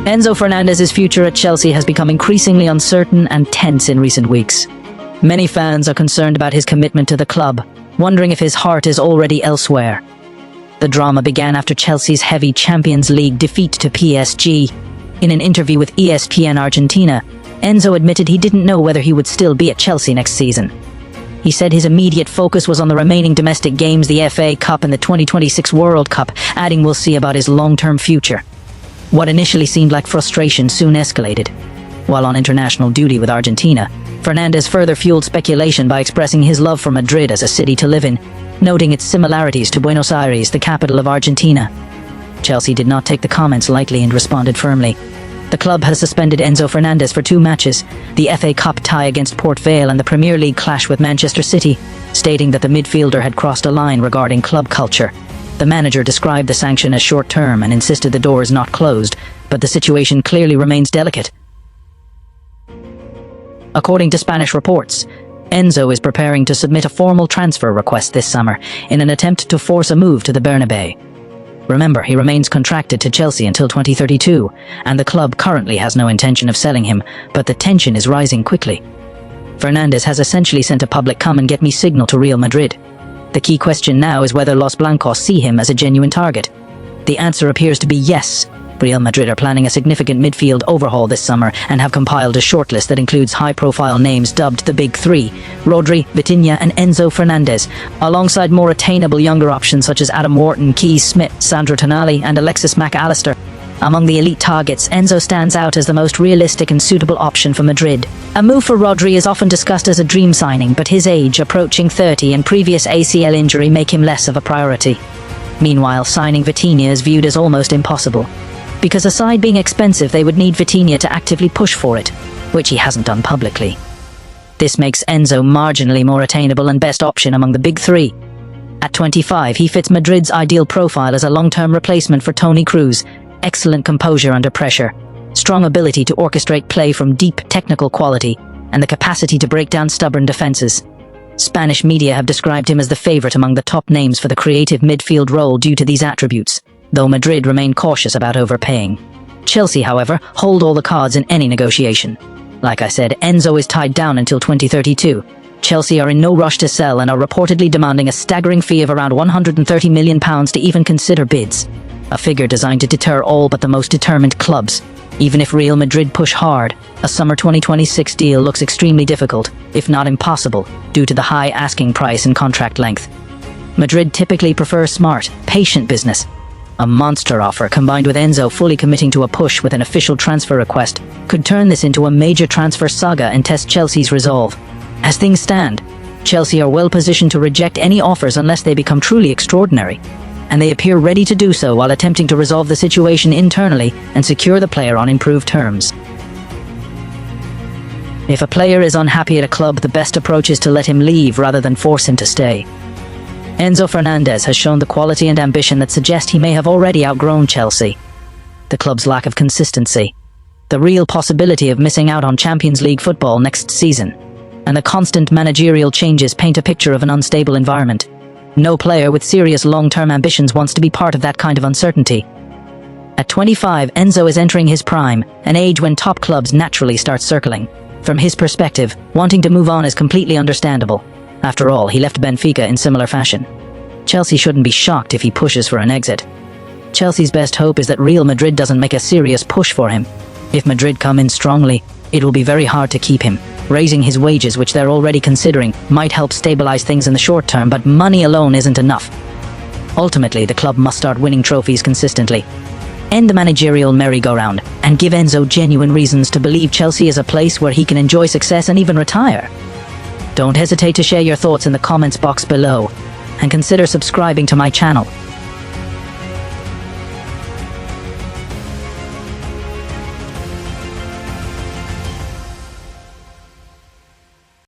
Enzo Fernández's future at Chelsea has become increasingly uncertain and tense in recent weeks. Many fans are concerned about his commitment to the club, wondering if his heart is already elsewhere. The drama began after Chelsea's heavy Champions League defeat to PSG. In an interview with ESPN Argentina, Enzo admitted he didn't know whether he would still be at Chelsea next season. He said his immediate focus was on the remaining domestic games, the FA Cup and the 2026 World Cup, adding we'll see about his long-term future. What initially seemed like frustration soon escalated. While on international duty with Argentina, Fernández further fueled speculation by expressing his love for Madrid as a city to live in, noting its similarities to Buenos Aires, the capital of Argentina. Chelsea did not take the comments lightly and responded firmly. The club has suspended Enzo Fernández for 2 matches, the FA Cup tie against Port Vale and the Premier League clash with Manchester City, stating that the midfielder had crossed a line regarding club culture. The manager described the sanction as short-term and insisted the door is not closed, but the situation clearly remains delicate. According to Spanish reports, Enzo is preparing to submit a formal transfer request this summer in an attempt to force a move to the Bernabéu. Remember, he remains contracted to Chelsea until 2032, and the club currently has no intention of selling him, but the tension is rising quickly. Fernández has essentially sent a public come-and-get-me signal to Real Madrid. The key question now is whether Los Blancos see him as a genuine target. The answer appears to be yes. Real Madrid are planning a significant midfield overhaul this summer and have compiled a shortlist that includes high-profile names dubbed the Big Three: Rodri, Vitinha and Enzo Fernández, alongside more attainable younger options such as Adam Wharton, Keys Smith, Sandro Tonali and Alexis Mac Allister. Among the elite targets, Enzo stands out as the most realistic and suitable option for Madrid. A move for Rodri is often discussed as a dream signing, but his age, approaching 30, and previous ACL injury make him less of a priority. Meanwhile, signing Vitinha is viewed as almost impossible, because aside being expensive, they would need Vitinha to actively push for it, which he hasn't done publicly. This makes Enzo marginally more attainable and best option among the Big Three. At 25, he fits Madrid's ideal profile as a long-term replacement for Toni Kroos. Excellent composure under pressure, strong ability to orchestrate play from deep technical quality, and the capacity to break down stubborn defenses. Spanish media have described him as the favorite among the top names for the creative midfield role due to these attributes, though Madrid remain cautious about overpaying. Chelsea, however, hold all the cards in any negotiation. Like I said, Enzo is tied down until 2032. Chelsea are in no rush to sell and are reportedly demanding a staggering fee of around £130 million to even consider bids. A figure designed to deter all but the most determined clubs. Even if Real Madrid push hard, a summer 2026 deal looks extremely difficult, if not impossible, due to the high asking price and contract length. Madrid typically prefer smart, patient business. A monster offer combined with Enzo fully committing to a push with an official transfer request could turn this into a major transfer saga and test Chelsea's resolve. As things stand, Chelsea are well positioned to reject any offers unless they become truly extraordinary, and they appear ready to do so while attempting to resolve the situation internally and secure the player on improved terms. If a player is unhappy at a club, the best approach is to let him leave rather than force him to stay. Enzo Fernández has shown the quality and ambition that suggest he may have already outgrown Chelsea. The club's lack of consistency, the real possibility of missing out on Champions League football next season, and the constant managerial changes paint a picture of an unstable environment. No player with serious long-term ambitions wants to be part of that kind of uncertainty. At 25, Enzo is entering his prime, an age when top clubs naturally start circling. From his perspective, wanting to move on is completely understandable. After all, he left Benfica in similar fashion. Chelsea shouldn't be shocked if he pushes for an exit. Chelsea's best hope is that Real Madrid doesn't make a serious push for him. If Madrid come in strongly, it will be very hard to keep him. Raising his wages, which they're already considering, might help stabilize things in the short term, but money alone isn't enough. Ultimately, the club must start winning trophies consistently, end the managerial merry-go-round, and give Enzo genuine reasons to believe Chelsea is a place where he can enjoy success and even retire. Don't hesitate to share your thoughts in the comments box below, and consider subscribing to my channel.